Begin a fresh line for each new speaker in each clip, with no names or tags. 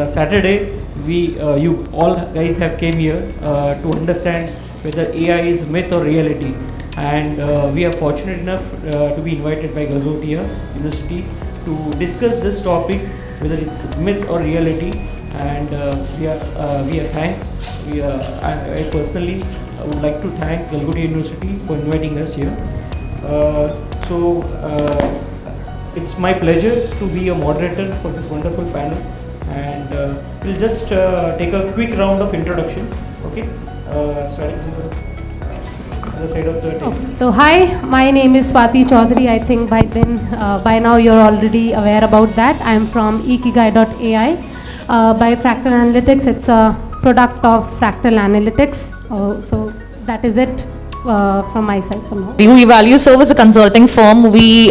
Saturday, you all guys have came here to understand whether AI is myth or reality. And we are fortunate enough to be invited by Galgotia University to discuss this topic, whether it's myth or reality. And we are thanks. I personally would like to thank Galgotia University for inviting us here. It's my pleasure to be a moderator for this wonderful panel, and we'll just take a quick round of introduction. Okay, starting from the other side of the table.
Okay. So hi, my name is Swati Chaudhary. I think by now you're already aware about that. I'm from Ikigai.ai. By Fractal Analytics, it's a product of Fractal Analytics. So that is it. From my side for now.
We value serve as a consulting firm. We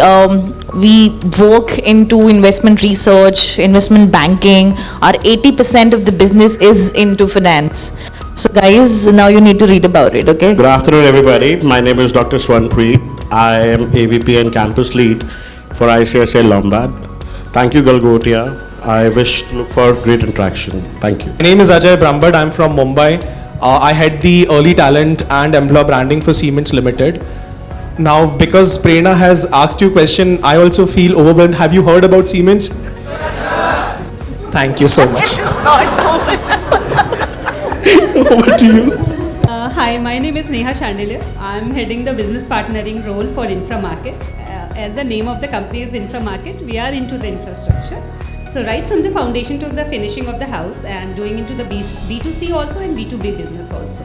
work into investment research, investment banking. Our 80% of the business is into finance. So guys, now you need to read about it, okay?
Good afternoon, everybody. My name is Dr. Swarnpreet. I am AVP and campus lead for ICICI Lombard. Thank you, Galgotia. I look for great interaction. Thank you.
My name is Ajay Brahmbhatt. I'm from Mumbai. I head the early talent and employer branding for Siemens Limited. Now, because Prerna has asked you a question, I also feel overwhelmed. Have you heard about Siemens? Thank you so much. Over to you.
Hi, my name is Neha, Shandilya. I'm heading the business partnering role for Infra.Market. As the name of the company is Infra.Market, we are into the infrastructure. So right from the foundation to the finishing of the house and doing into the B2C also and B2B business also.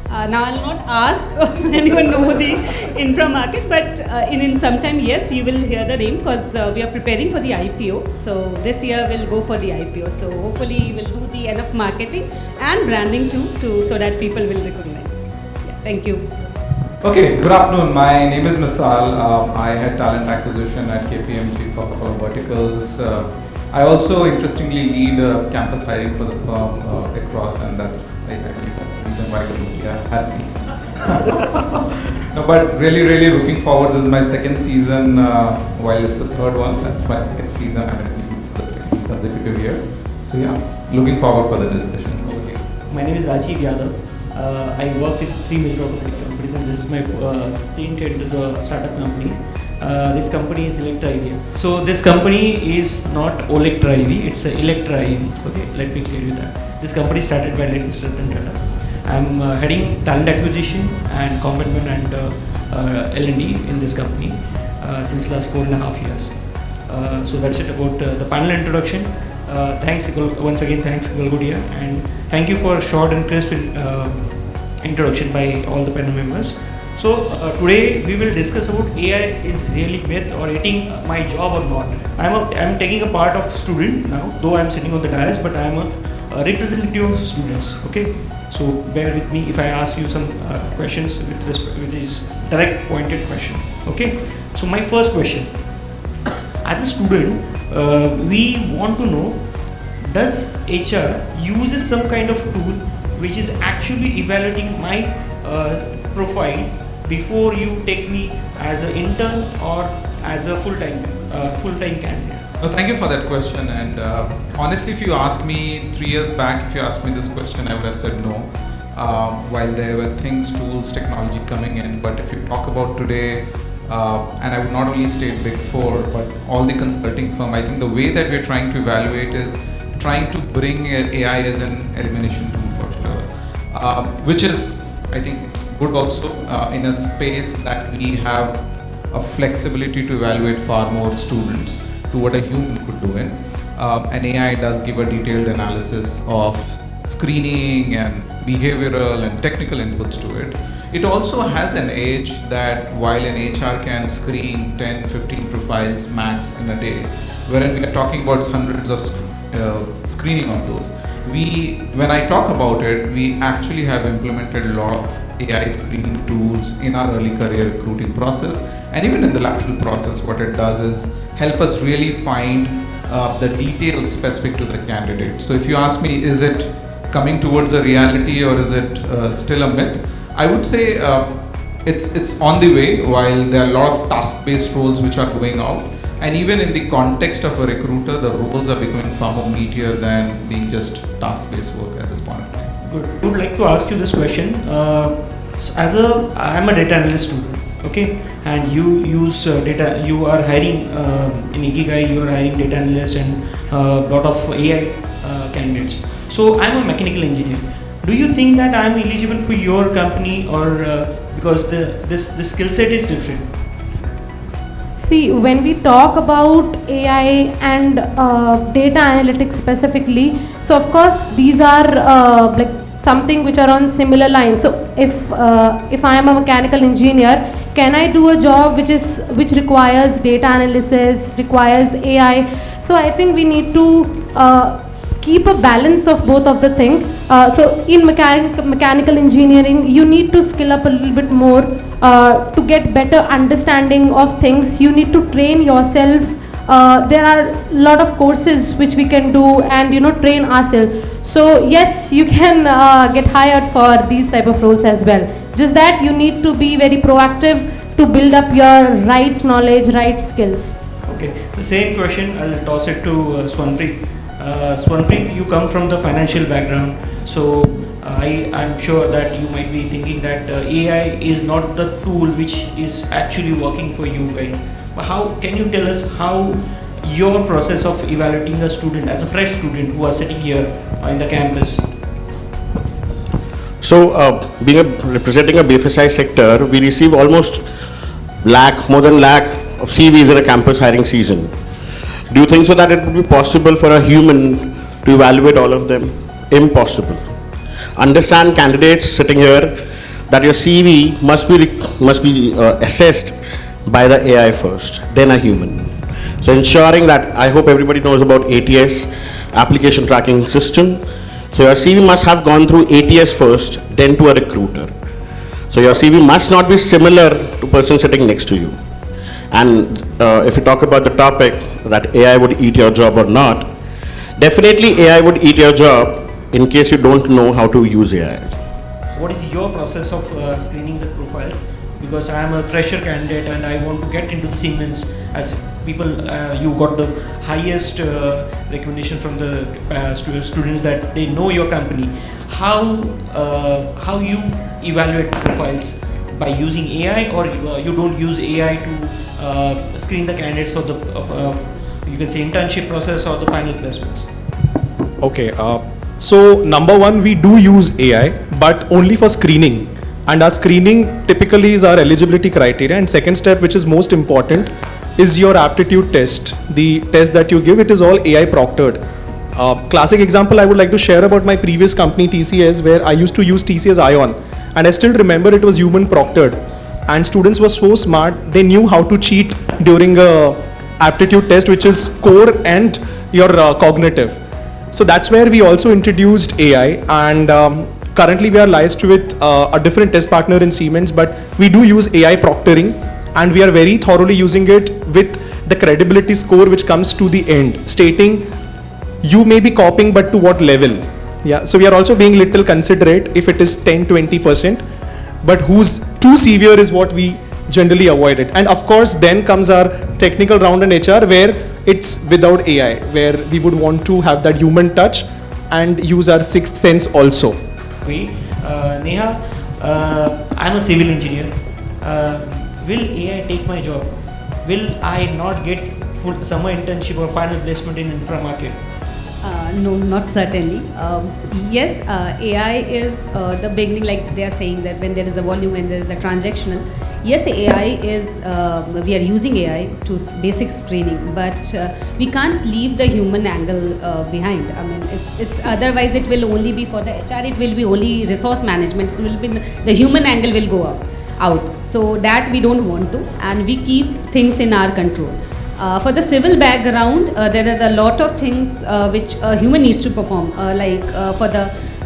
Now I'll not ask anyone know the Infra.Market, but in some time, yes, you will hear the name because we are preparing for the IPO. So this year we'll go for the IPO. So hopefully we'll do the enough marketing and branding too, so that people will recognize. Yeah, thank you.
Okay, good afternoon. My name is Misal. I had talent acquisition at KPMG for a couple of verticals. I also interestingly lead campus hiring for the firm across, and I believe that's the reason why Galgotia has me. No, but really looking forward. This is my second season. While it's the third one, that's my second season. I'm in the second consecutive year. So yeah, looking forward for the discussion. Okay.
My name is Rajiv, Yadav. I work with 3 major companies, and this is my stint into the startup company. This company is Electra-IV. So this company is not Electra-IV, it's Electra-IV. Okay, let me clear you that. This company started by Mr. Tata. I'm heading talent acquisition and commitment and L&D in this company since last 4.5 years. So that's it about the panel introduction. Thanks once again, thanks Galgotia, and thank you for a short and crisp introduction by all the panel members. So today we will discuss about AI is really myth or eating my job or not. I'm taking a part of student now, though I'm sitting on the dais, but I'm a representative of students. Okay, so bear with me if I ask you some questions with this direct pointed question. Okay, so my first question: as a student, we want to know, does HR uses some kind of tool which is actually evaluating my profile before you take me as an intern or as a full-time candidate?
No, thank you for that question. And honestly, if you asked me 3 years back, if you asked me this question, I would have said no. While there were things, tools, technology coming in, but if you talk about today, and I would not only state Big Four, but all the consulting firm, I think the way that we're trying to evaluate is trying to bring AI as an elimination tool for sure, which is, I think, good also in a space that we have a flexibility to evaluate far more students to what a human could do in. And AI does give a detailed analysis of screening and behavioral and technical inputs to it. It also has an edge that while an HR can screen 10, 15 profiles max in a day, wherein we are talking about hundreds of screening of those. When I talk about it, we actually have implemented a lot of AI screening tools in our early career recruiting process, and even in the lateral process. What it does is help us really find the details specific to the candidate. So if you ask me, is it coming towards a reality or is it still a myth? I would say it's on the way. While there are a lot of task-based roles which are going out, And even in the context of a recruiter, the roles are becoming far more meatier than being just task-based work at this point of time.
Good. I would like to ask you this question. I'm a data analyst student, okay, and you use data. You are hiring in Ikigai. You are hiring data analysts and lot of AI candidates. So I'm a mechanical engineer. Do you think that I'm eligible for your company, or because this skill set is different?
See, when we talk about AI and data analytics specifically, so of course these are like something which are on similar lines. So if I am a mechanical engineer, can I do a job which requires data analysis, requires AI? So I think we need to keep a balance of both of the thing. So in mechanical engineering, you need to skill up a little bit more to get better understanding of things. You need to train yourself. There are a lot of courses which we can do and train ourselves. So yes, you can get hired for these type of roles as well. Just that you need to be very proactive to build up your right knowledge, right skills.
Okay, the same question I'll toss it to Swarnpreet. Swarnpreet, you come from the financial background, so I'm sure that you might be thinking that AI is not the tool which is actually working for you guys. But how can you tell us how your process of evaluating a student as a fresh student who are sitting here in the campus?
So, representing a BFSI sector, we receive almost more than lakh of CVs in a campus hiring season. Do you think so that it would be possible for a human to evaluate all of them? Impossible. Understand, candidates sitting here, that your CV must be assessed by the AI first, then a human. So ensuring that, I hope everybody knows about ATS, application tracking system. So your CV must have gone through ATS first, then to a recruiter. So your CV must not be similar to person sitting next to you. And if you talk about the topic that AI would eat your job or not, definitely AI would eat your job in case you don't know how to use AI.
What is your process of screening the profiles? Because I am a fresher candidate and I want to get into the Siemens. As people, you got the highest recommendation from the students that they know your company. How you evaluate profiles? By using AI, or you don't use AI to screen the candidates for the you can say internship process or the final placements?
Okay, so number one, we do use AI, but only for screening. And our screening typically is our eligibility criteria. And second step, which is most important, is your aptitude test. The test that you give, it is all AI-proctored. Classic example I would like to share about my previous company TCS, where I used to use TCS Ion. And I still remember it was human proctored. And students were so smart, they knew how to cheat during a aptitude test, which is core and your cognitive. So that's where we also introduced AI, and currently we are liaised with a different test partner in Siemens, but we do use AI proctoring, and we are very thoroughly using it with the credibility score which comes to the end, stating you may be copying, but to what level. Yeah, so we are also being little considerate if it is 10-20%, but who's too severe is what we generally avoid it. And of course, then comes our technical round in HR, where it's without AI, where we would want to have that human touch and use our sixth sense also.
Neha, I'm a civil engineer. Will AI take my job? Will I not get full summer internship or final placement in Infra.Market?
No, not certainly. Yes, AI is the beginning, like they are saying that when there is a volume and there is a transactional. Yes, AI is, we are using AI to basic screening, but we can't leave the human angle behind. I mean, it's otherwise it will only be for the HR, it will be only resource management, so will be the human angle will go out. So that we don't want to, and we keep things in our control. For the civil background, there are a lot of things which a human needs to perform, like for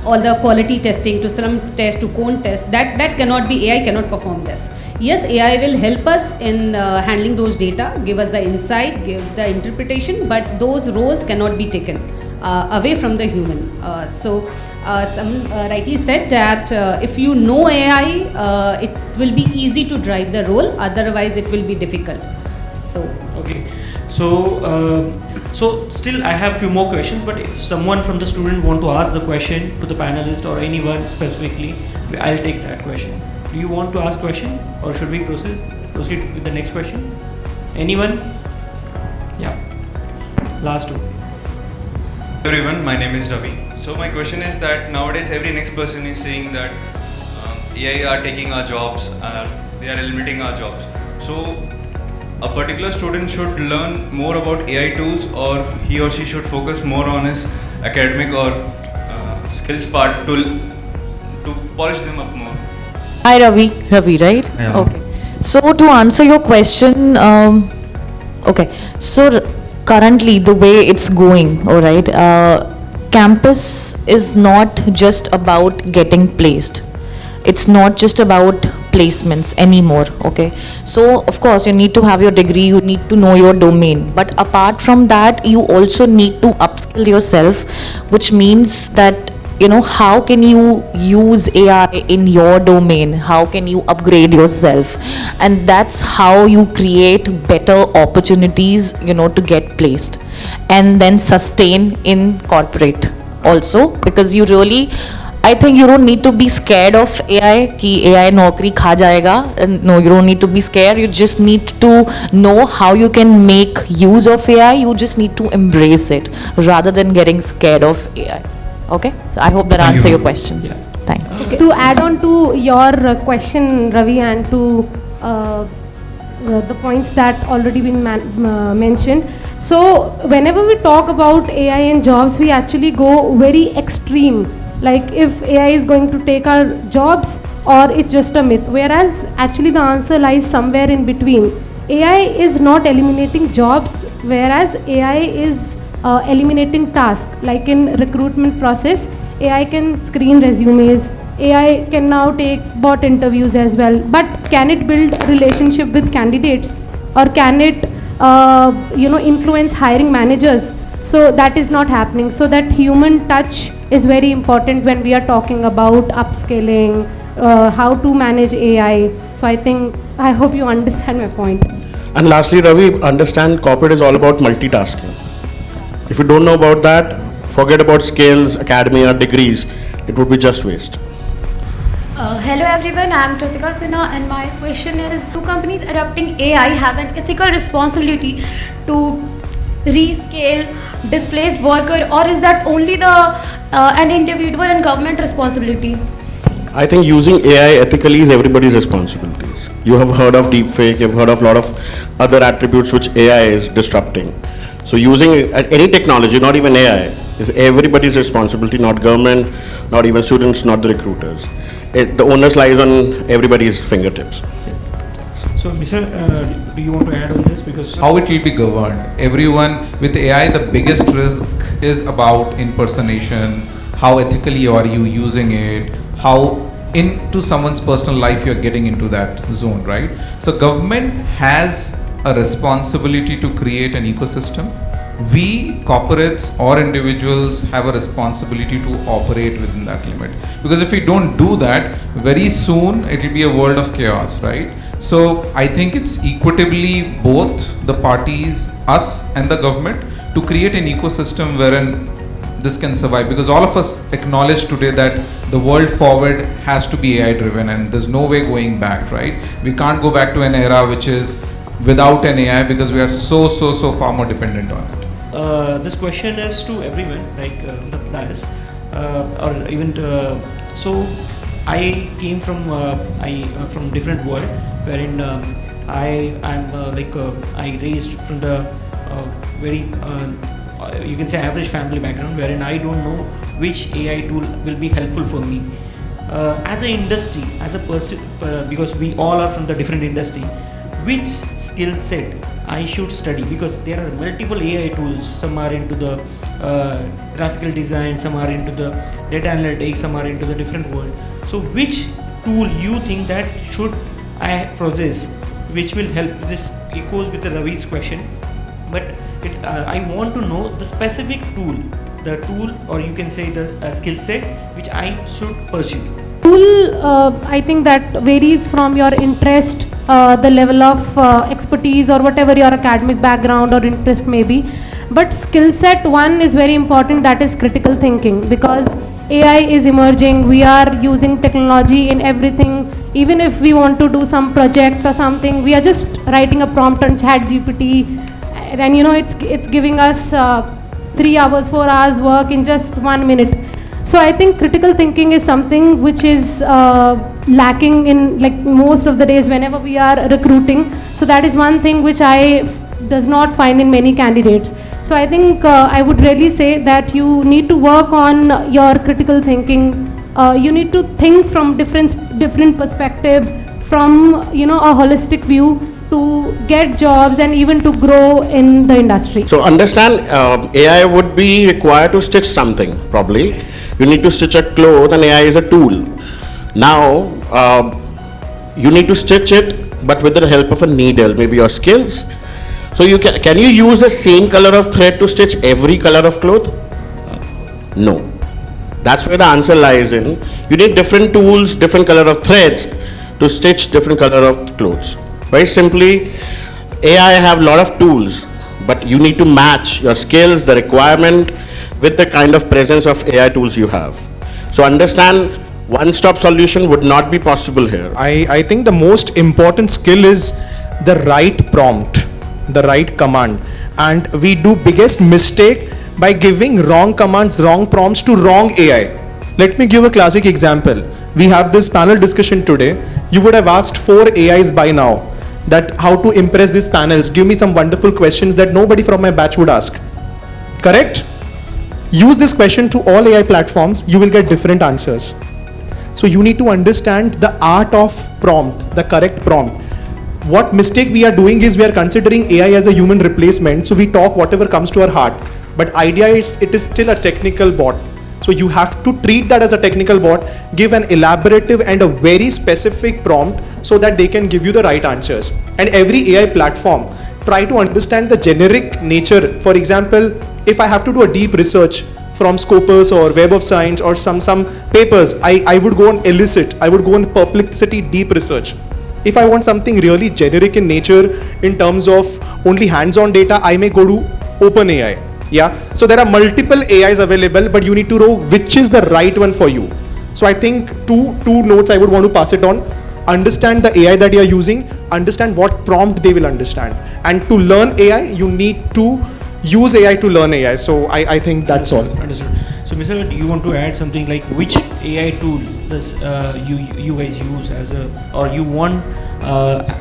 all the quality testing, to slump test, to cone test, that cannot be, AI cannot perform this. Yes, AI will help us in handling those data, give us the insight, give the interpretation, but those roles cannot be taken away from the human. Someone rightly said that if you know AI, it will be easy to drive the role, otherwise it will be difficult. So
okay, So still I have few more questions, but if someone from the student want to ask the question to the panelist or anyone specifically, I'll take that question. Do you want to ask question or should we proceed with the next question? Anyone? Yeah. Last two.
Everyone, my name is Ravi. So my question is that nowadays every next person is saying that AI are taking our jobs, they are eliminating our jobs. So a particular student should learn more about AI tools, or he or she should focus more on his academic or skills part to polish them up more.
Hi Ravi, right?
Yeah.
Okay. So to answer your question, okay. So currently the way it's going, all right, campus is not just about getting placed. It's not just about placements anymore, okay? So of course you need to have your degree, you need to know your domain, but apart from that you also need to upskill yourself, which means that, you know, how can you use AI in your domain, how can you upgrade yourself, and that's how you create better opportunities, you know, to get placed and then sustain in corporate also, because you really, I think you don't need to be scared of AI, ki AI naukri kha jayega. And no, you don't need to be scared. You just need to know how you can make use of AI. You just need to embrace it rather than getting scared of AI. Okay? So I hope that answers your question.
Yeah.
Thanks.
Okay. To add on to your question, Ravi, and to the points that already been mentioned. So whenever we talk about AI and jobs, we actually go very extreme. Like if AI is going to take our jobs, or it's just a myth. Whereas actually the answer lies somewhere in between. AI is not eliminating jobs, whereas AI is eliminating tasks. Like in recruitment process, AI can screen resumes, AI can now take bot interviews as well. But can it build relationship with candidates, or can it influence hiring managers? So that is not happening. So that human touch is very important when we are talking about upscaling, how to manage AI. So I hope you understand my point.
And lastly, Ravi, understand corporate is all about multitasking. If you don't know about that, forget about skills, academia, degrees. It would be just waste.
Hello everyone, I am Kritika Sinha, and my question is, do companies adopting AI have an ethical responsibility to rescale displaced worker, or is that only an individual and government responsibility?
I think using AI ethically is everybody's responsibility. You have heard of deepfake, you've heard of a lot of other attributes which AI is disrupting. So using any technology, not even AI, is everybody's responsibility, not government, not even students, not the recruiters. The onus lies on everybody's fingertips.
So, Mr. Do you want to add on this? Because
How it will be governed. Everyone with AI, the biggest risk is about impersonation. How ethically are you using it? How into someone's personal life you're getting into that zone, right? So government has a responsibility to create an ecosystem. We corporates or individuals have a responsibility to operate within that limit, because if we don't do that, very soon it will be a world of chaos, right? So I think it's equitably both the parties, us and the government, to create an ecosystem wherein this can survive, because all of us acknowledge today that the world forward has to be AI driven and there's no way going back, right? We can't go back to an era which is without an AI, because we are so far more dependent on it.
This question is to everyone, like the players, or even so. I came from from different world, wherein I raised from the very you can say average family background, wherein I don't know which AI tool will be helpful for me as an industry, as a person, because we all are from the different industry. Which skill set I should study, because there are multiple AI tools. Some are into the graphical design, some are into the data analytics, some are into the different world. So which tool you think that should I possess, which will help? This echoes with the Ravi's question, but I want to know the specific tool, or you can say the skill set which I should pursue.
Tool, I think that varies from your interest the level of expertise or whatever your academic background or interest may be. But skill set one is very important, that is critical thinking, because AI is emerging, we are using technology in everything. Even if we want to do some project or something, we are just writing a prompt on ChatGPT, and it's giving us 3 hours, 4 hours work in just 1 minute. So I think critical thinking is something which is lacking in like most of the days whenever we are recruiting. So that is one thing which I does not find in many candidates. So I think I would really say that you need to work on your critical thinking. You need to think from different perspective, from a holistic view, to get jobs and even to grow in the industry.
So understand, AI would be required to stitch something, probably. You need to stitch a cloth and AI is a tool. Now, you need to stitch it, but with the help of a needle, maybe your skills. So can you use the same color of thread to stitch every color of cloth? No. That's where the answer lies in. You need different tools, different color of threads to stitch different color of clothes. Very simply, AI have a lot of tools, but you need to match your skills, the requirement, with the kind of presence of AI tools you have. So understand, one-stop solution would not be possible here.
I think the most important skill is the right prompt, the right command. And we do biggest mistake by giving wrong commands, wrong prompts to wrong AI. Let me give a classic example. We have this panel discussion today. You would have asked 4 AIs by now that how to impress these panels. Give me some wonderful questions that nobody from my batch would ask. Correct? Use this question to all AI platforms, you will get different answers. So you need to understand the art of prompt, the correct prompt. What mistake we are doing is we are considering AI as a human replacement, so we talk whatever comes to our heart. But idea is it is still a technical bot. So you have to treat that as a technical bot, give an elaborative and a very specific prompt so that they can give you the right answers. And every AI platform, try to understand the generic nature. For example, if I have to do a deep research from Scopus or Web of Science or some papers, I would go on Elicit, I would go on Perplexity deep research. If I want something really generic in nature in terms of only hands-on data, I may go to OpenAI. Yeah, so there are multiple AIs available, but you need to know which is the right one for you. So I think two notes I would want to pass it on. Understand the AI that you are using, understand what prompt they will understand. And to learn AI, you need to use AI to learn AI. So I think that's all.
Understood. So Mr. Do you want to add something like which AI tool does you guys use as a, or you want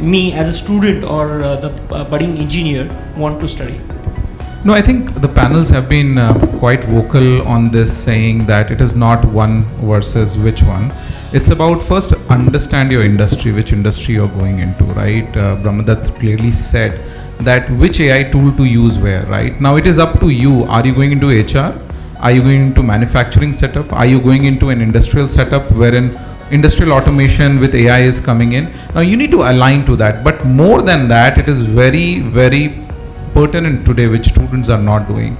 me as a student or the budding engineer want to study?
No, I think the panels have been quite vocal on this, saying that it is not one versus which one. It's about first understand your industry, which industry you're going into, right? Brahmbhatt clearly said that which AI tool to use where, right? Now it is up to you. Are you going into HR? Are you going into manufacturing setup? Are you going into an industrial setup wherein industrial automation with AI is coming in? Now you need to align to that. But more than that, it is very, very pertinent today, which students are not doing.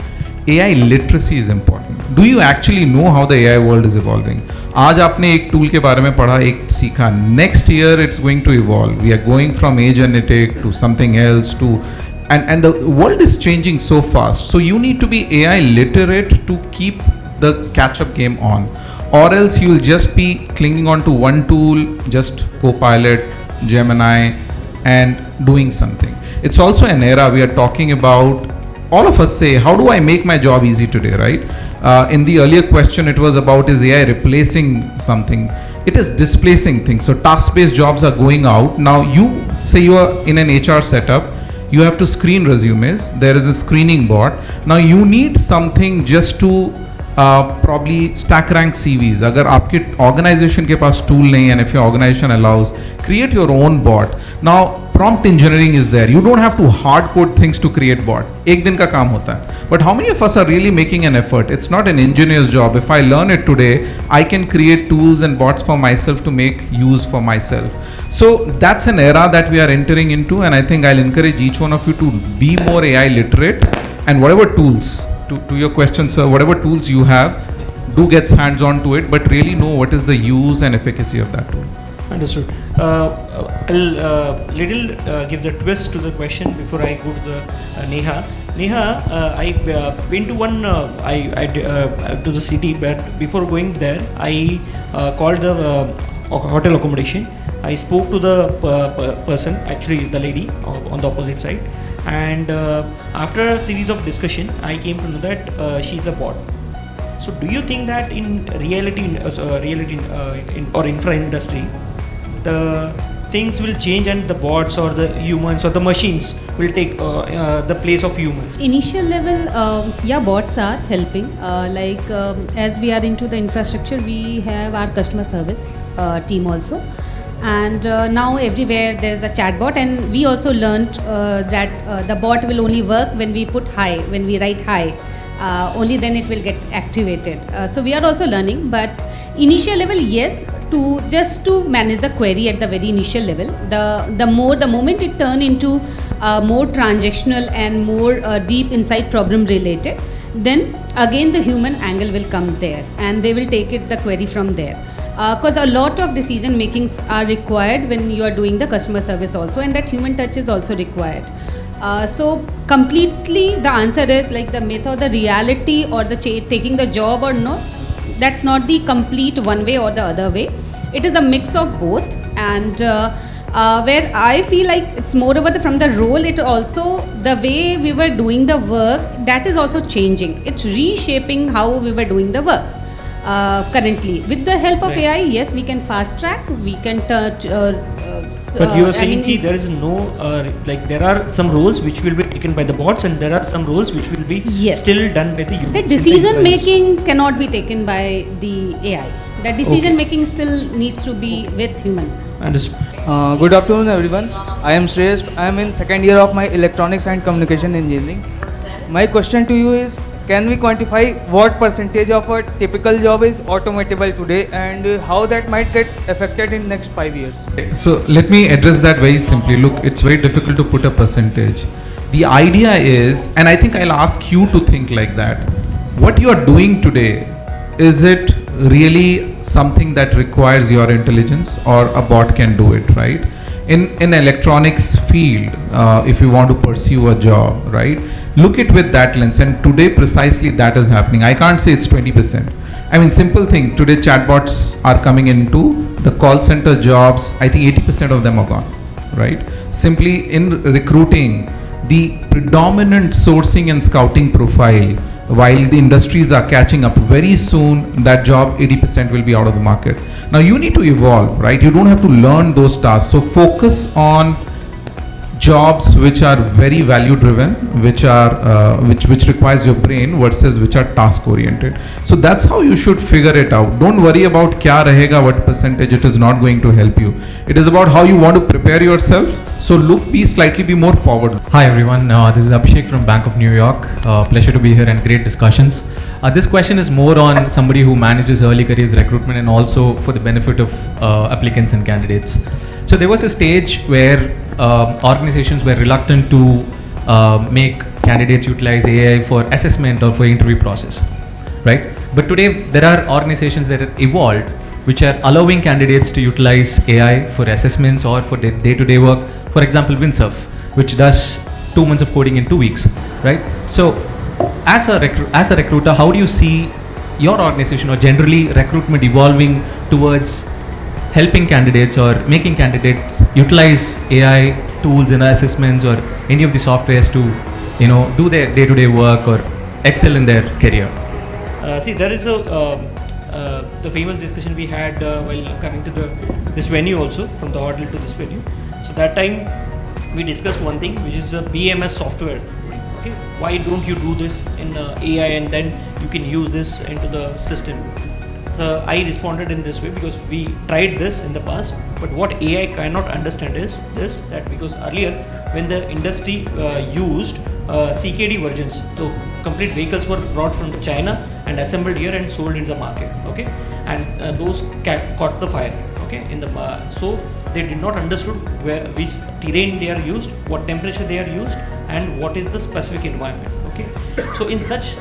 AI literacy is important. Do you actually know how the AI world is evolving? आज आपने एक tool के बारे में पढ़ा, एक सीखा. Next year it's going to evolve. We are going from agentic to something else to, and the world is changing so fast. So you need to be AI literate to keep the catch-up game on, or else you'll just be clinging on to one tool, just Copilot, Gemini, and doing something. It's also an era we are talking about. All of us say, how do I make my job easy today, right? In the earlier question, it was about, is AI replacing something? It is displacing things. So task-based jobs are going out. Now you say you are in an HR setup, you have to screen resumes. There is a screening bot. Now you need something just to probably stack rank CVs. अगर आपके organization के पास tool नहीं, and if your organization allows, create your own bot. Now prompt engineering is there. You don't have to hard code things to create bot. एक दिन का काम होता है. But how many of us are really making an effort? It's not an engineer's job. If I learn it today, I can create tools and bots for myself to make use for myself. So that's an era that we are entering into, and I think I'll encourage each one of you to be more AI literate, and whatever tools, to your question, sir, whatever tools you have, do get hands on to it, but really know what is the use and efficacy of that tool.
Understood. I'll give the twist to the question before I go to the Neha. Neha, I went to to the city, but before going there, I called the hotel accommodation. I spoke to the person, actually the lady on the opposite side, and after a series of discussion, I came to know that she's a bot. So, do you think that in reality or infra industry, the things will change and the bots or the humans or the machines will take the place of humans?
Initial level, yeah, bots are helping. As we are into the infrastructure, we have our customer service team also. And now everywhere there is a chatbot, and we also learned that the bot will only work when we put hi, when we write hi. Only then it will get activated. So we are also learning, but initial level, yes, just to manage the query at the very initial level. The moment it turn into more transactional and more deep insight problem related, then again the human angle will come there, and they will take the query from there. Because a lot of decision makings are required when you are doing the customer service also, and that human touch is also required. So completely the answer is like the myth or the reality or the taking the job or not, that's not the complete one way or the other way. It is a mix of both, and where I feel like it's more over from the role, it also the way we were doing the work, that is also changing. It's reshaping how we were doing the work. Currently, with the help of AI, yes, we can fast track, we can touch.
But you are saying there is no, there are some roles which will be taken by the bots, and there are some roles which will be still done by the humans.
The decision making cannot be taken by the AI. The decision making still needs to be with human.
Understood.
Good afternoon, everyone. I am Shreyas. I am in second year of my electronics and communication engineering. My question to you is, can we quantify what percentage of a typical job is automatable today, and how that might get affected in next 5 years?
So let me address that very simply. Look, it's very difficult to put a percentage. The idea is, and I think I'll ask you to think like that, what you are doing today, is it really something that requires your intelligence, or a bot can do it, right? In electronics field, if you want to pursue a job, right, look it with that lens, and today precisely that is happening. I can't say it's 20%. I mean, simple thing, today chatbots are coming into the call center jobs. I think 80% of them are gone, right? Simply in recruiting, the predominant sourcing and scouting profile, while the industries are catching up, very soon that job 80% will be out of the market. Now you need to evolve, right? You don't have to learn those tasks. So focus on jobs which are very value driven, which are which requires your brain, versus which are task oriented. So that's how you should figure it out. Don't worry about kya rahega, what percentage. It is not going to help you. It is about how you want to prepare yourself. So be more forward.
Hi everyone, this is Abhishek from Bank of New York. Pleasure to be here and great discussions. This question is more on somebody who manages early careers recruitment, and also for the benefit of applicants and candidates. So there was a stage where organizations were reluctant to make candidates utilize AI for assessment or for interview process, right? But today there are organizations that have evolved which are allowing candidates to utilize AI for assessments or for day-to-day work. For example, Windsurf, which does 2 months of coding in 2 weeks, right? So as a recruiter, how do you see your organization or generally recruitment evolving towards helping candidates or making candidates utilize AI tools in assessments or any of the softwares to, do their day-to-day work or excel in their career?
See, there is the famous discussion we had while coming to this venue also, from the hotel to this venue. So that time we discussed one thing, which is a BMS software. Okay, why don't you do this in AI, and then you can use this into the system? So I responded in this way, because we tried this in the past, but what AI cannot understand is this, that because earlier when the industry used CKD versions, so complete vehicles were brought from China and assembled here and sold in the market, okay, and those caught the fire, okay, in the so they did not understood which terrain they are used, what temperature they are used, and what is the specific environment, okay. So in such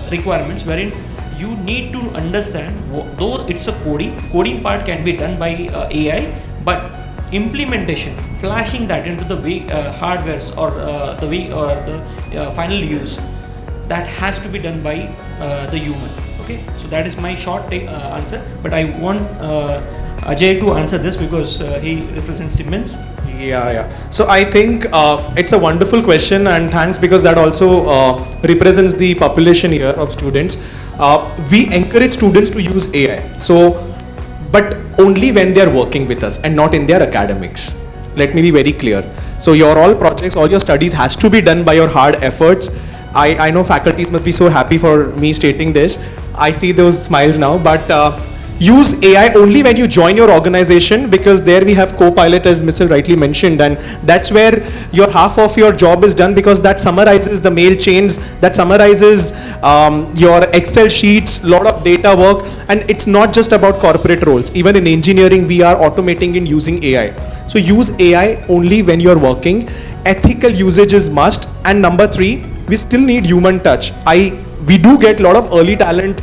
requirements wherein you need to understand, though it's a coding part can be done by AI, but implementation, flashing that into the hardwares or the final use, that has to be done by the human. Okay, so that is my short answer, but I want Ajay to answer this because he represents Siemens.
Yeah. So I think it's a wonderful question, and thanks, because that also represents the population here of students. We encourage students to use AI. So, but only when they are working with us and not in their academics. Let me be very clear. So your all projects, all your studies has to be done by your hard efforts. I know faculties must be so happy for me stating this. I see those smiles now, but use AI only when you join your organization, because there we have co-pilot, as Mr. rightly mentioned, and that's where your half of your job is done, because that summarizes the mail chains, that summarizes your Excel sheets, lot of data work. And it's not just about corporate roles. Even in engineering, we are automating and using AI. So use AI only when you're working. Ethical usage is must. And number 3, we still need human touch. We do get a lot of early talent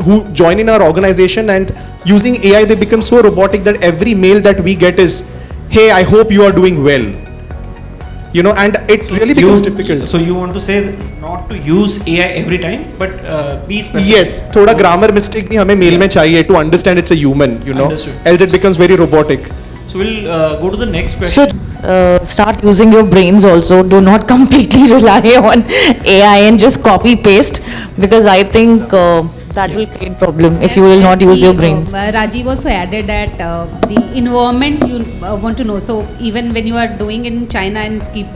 who join in our organization, and using AI they become so robotic that every mail that we get is, hey, I hope you are doing well. You know, and it really becomes difficult.
So you want to say not to use AI every time, but be specific.
Yes, thoda grammar mistake bhi hame mail mein chahiye to understand it's a human, you know.
Understood.
Else it becomes very robotic.
So we'll go to the next question.
So start using your brains also. Do not completely rely on AI and just copy paste, because I think that will create problem if you will not use your brains.
Rajiv also added that the environment you want to know. So even when you are doing in China and keep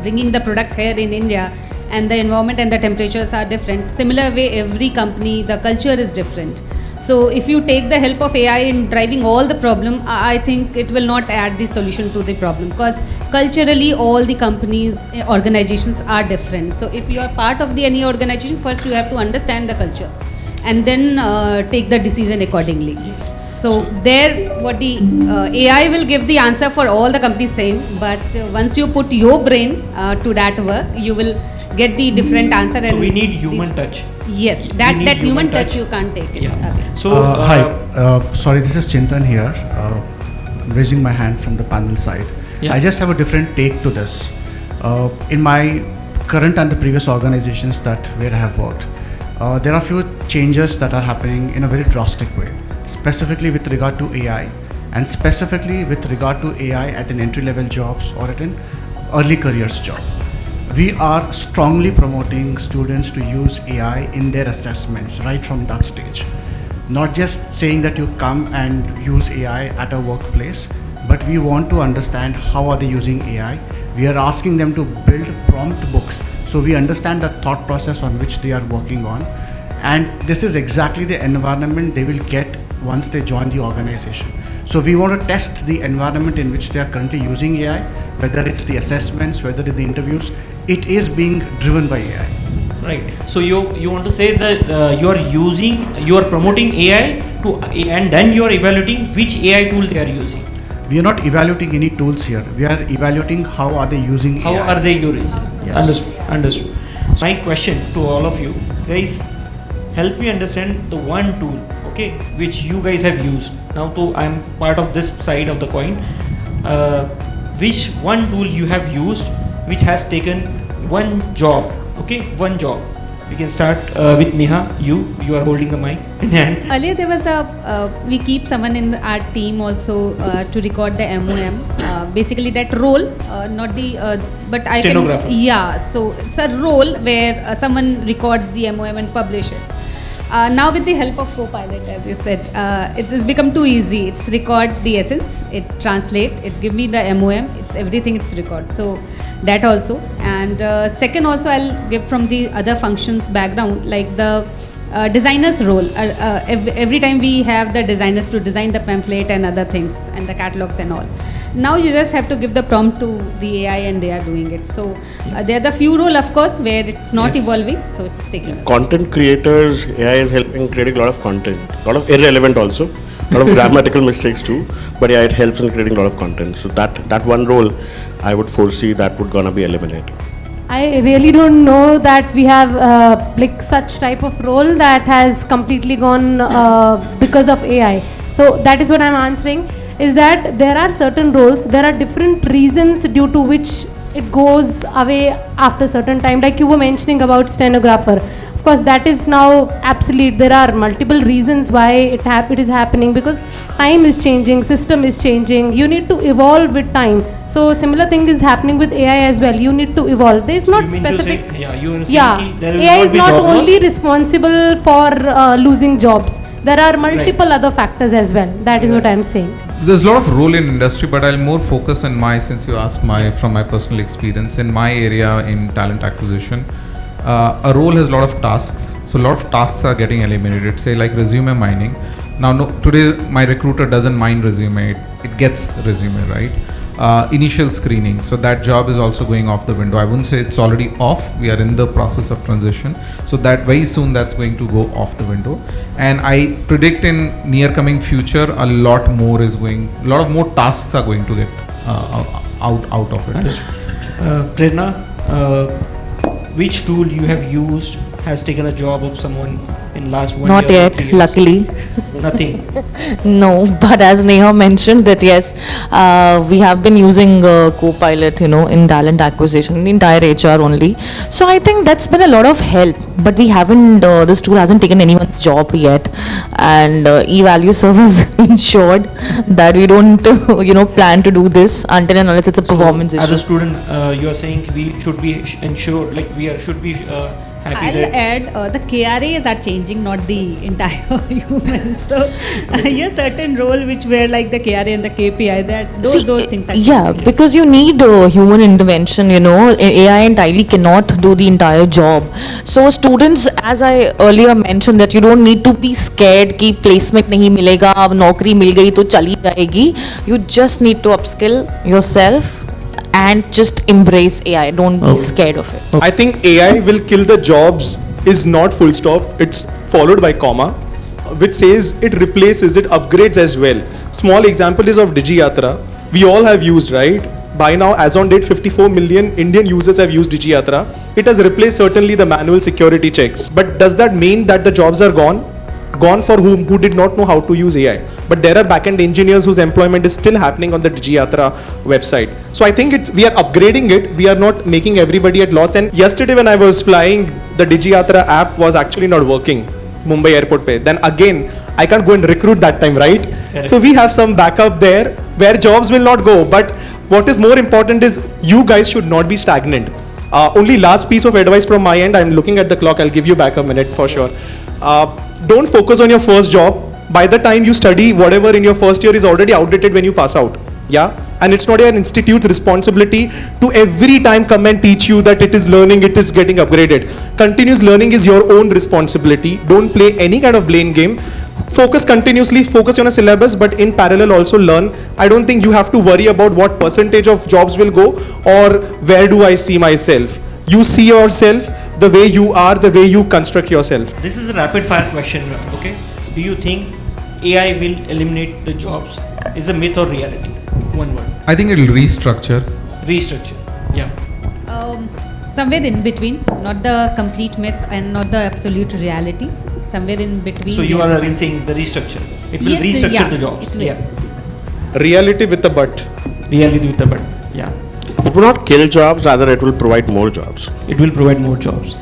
bringing the product here in India, and the environment and the temperatures are different, similar way every company, the culture is different. So if you take the help of AI in driving all the problem, I think it will not add the solution to the problem, because culturally all the companies, organizations are different. So if you are part of any organization, first you have to understand the culture and then take the decision accordingly. Yes. So there what the AI will give the answer for all the companies same, but once you put your brain to that work, you will get the different answer.
So we need human touch.
Yes, that human touch you can't take it away.
So hi, sorry, this is Chintan here, raising my hand from the panel side. I just have a different take to this. In my current and the previous organizations where I have worked, there are few changes that are happening in a very drastic way, specifically with regard to AI, and specifically with regard to AI at an entry-level jobs or at an early careers job. We are strongly promoting students to use AI in their assessments right from that stage. Not just saying that you come and use AI at a workplace, but we want to understand how are they using AI. We are asking them to build prompt books, so we understand the thought process on which they are working on. And this is exactly the environment they will get once they join the organization. So we want to test the environment in which they are currently using AI, whether it's the assessments, whether it's the interviews. It is being driven by AI.
Right. So you want to say that you are promoting AI and then you are evaluating which AI tool they are using.
We are not evaluating any tools here. We are evaluating how are they using AI.
How are they using?
Yes.
Understood. So my question to all of you guys, help me understand the one tool, okay, which you guys have used. Now I am part of this side of the coin. Which one tool you have used which has taken one job, okay, one job. We can start with Neha. You are holding the mic in hand.
Earlier there was we keep someone in our team also to record the MOM. Basically that role, not the, but I
stenographer.
So it's a role where someone records the MOM and publish it. Now with the help of Copilot, as you said, it has become too easy. It's record the essence, it translate, it give me the MOM, it's everything, it's record. So that also. And second also I'll give from the other functions background, like the designer's role. Every time we have the designers to design the pamphlet and other things and the catalogs and all. Now you just have to give the prompt to the AI and they are doing it. So there are the few role, of course, where it's not evolving, so it's taking.
Content creators, AI is helping creating a lot of content, a lot of irrelevant also, a lot of grammatical mistakes too. But yeah, it helps in creating a lot of content. So that one role, I would foresee that would gonna be eliminated.
I really don't know that we have like such type of role that has completely gone because of AI. So that is what I'm answering. is that there are certain roles, there are different reasons due to which it goes away after certain time. Like you were mentioning about stenographer. Of course, that is now obsolete. There are multiple reasons why it is happening, because time is changing, system is changing. You need to evolve with time. So similar thing is happening with AI as well. You need to evolve. There is not specific. AI is not only responsible for losing jobs. There are multiple other factors as well. That is what I am saying.
There's a lot of role in industry, but I'll more focus on since you asked from my personal experience, in my area in talent acquisition, a role has a lot of tasks. So a lot of tasks are getting eliminated, say like resume mining. Now, today my recruiter doesn't mine resume, it gets resume, right? Initial screening, so that job is also going off the window. I wouldn't say it's already off, we are in the process of transition, so that very soon that's going to go off the window. And I predict in near coming future a lot more tasks are going to get out of it.
Prerna, which tool you have used has taken a job of someone in last 1 year?
Not yet, luckily.
Nothing?
No, but as Neha mentioned that yes, we have been using Copilot, in talent acquisition, in entire HR only. So I think that's been a lot of help, but we haven't, this tool hasn't taken anyone's job yet. And eValue service ensured that we don't, plan to do this until and unless it's a performance issue.
As a student, you are saying we should be ensured, like should be happy.
I'll add the KRAs are changing, not the entire humans. So yes, certain role which were like the KRA and the KPI, those things are changing.
Yeah, because you need human intervention, AI entirely cannot do the entire job. So students, as I earlier mentioned, that you don't need to be scared कि placement नहीं मिलेगा, अब नौकरी मिल गई तो चली जाएगी. You just need to upskill yourself and just embrace AI. Don't be scared of it.
I think AI will kill the jobs is not full stop. It's followed by comma, which says it replaces, it upgrades as well. Small example is of DigiYatra. We all have used, right? By now, as on date, 54 million Indian users have used DigiYatra. It has replaced certainly the manual security checks. But does that mean that the jobs are gone? Gone for whom? Who did not know how to use AI. But there are back-end engineers whose employment is still happening on the DigiYatra website. So I think we are upgrading it. We are not making everybody at loss. And yesterday when I was flying, the DigiYatra app was actually not working, Mumbai airport pe. Then again, I can't go and recruit that time, right? So we have some backup there where jobs will not go. But what is more important is you guys should not be stagnant. Only last piece of advice from my end, I'm looking at the clock, I'll give you back a minute for sure. Don't focus on your first job. By the time you study, whatever in your first year is already outdated when you pass out. Yeah, and it's not an institute's responsibility to every time come and teach you that it is learning, it is getting upgraded. Continuous learning is your own responsibility. Don't play any kind of blame game. Focus continuously, focus on a syllabus, but in parallel also learn. I don't think you have to worry about what percentage of jobs will go or where do I see myself. You see yourself the way you are, the way you construct yourself.
This is a rapid fire question, okay? Do you think AI will eliminate the jobs? Is a myth or reality? One word.
I think it will restructure.
Restructure, yeah.
Somewhere in between, not the complete myth and not the absolute reality. Somewhere in between.
So you are again saying the restructure. It will restructure the jobs.
It will.
Yeah.
Reality with a but.
Reality with a but. Yeah.
It will not kill jobs, rather it will provide more jobs.
It will provide more jobs.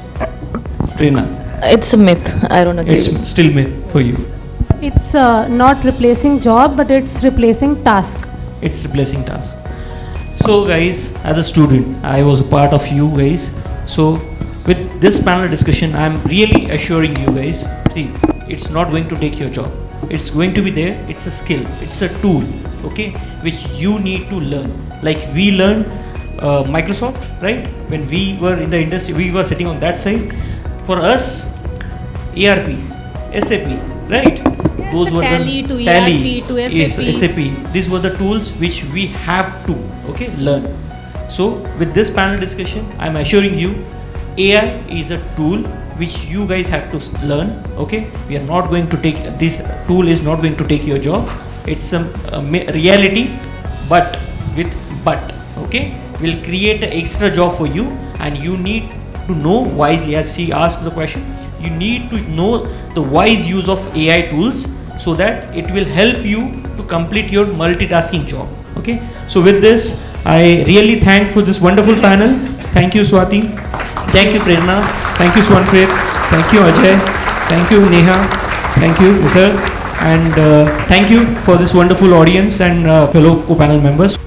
Prerna.
It's a myth. I don't agree.
It's still myth for you.
It's not replacing job, but it's replacing task.
It's replacing task. So guys, as a student, I was a part of you guys. So with this panel discussion, I'm really assuring you guys, see, it's not going to take your job. It's going to be there. It's a skill. It's a tool, okay, which you need to learn. Like we learned Microsoft, right? When we were in the industry, we were sitting on that side. For us, ERP, SAP, right?
Yes,
those were
Tally
the
to
Tally
ERP to SAP.
SAP. These were the tools which we have to, okay, learn. So with this panel discussion, I'm assuring you, AI is a tool which you guys have to learn, okay? We are not going to take, this tool is not going to take your job. It's a reality, but with but, okay? We'll create an extra job for you, and you need to know wisely, as she asked the question, you need to know the wise use of AI tools so that it will help you to to complete your multitasking job. Okay. So with this, I really thank for this wonderful panel. Thank you, Swati. Thank you, Prerna. Thank you, Swarnpreet. Thank you, Ajay. Thank you, Neha. Thank you, sir. And thank you for this wonderful audience and fellow co-panel members.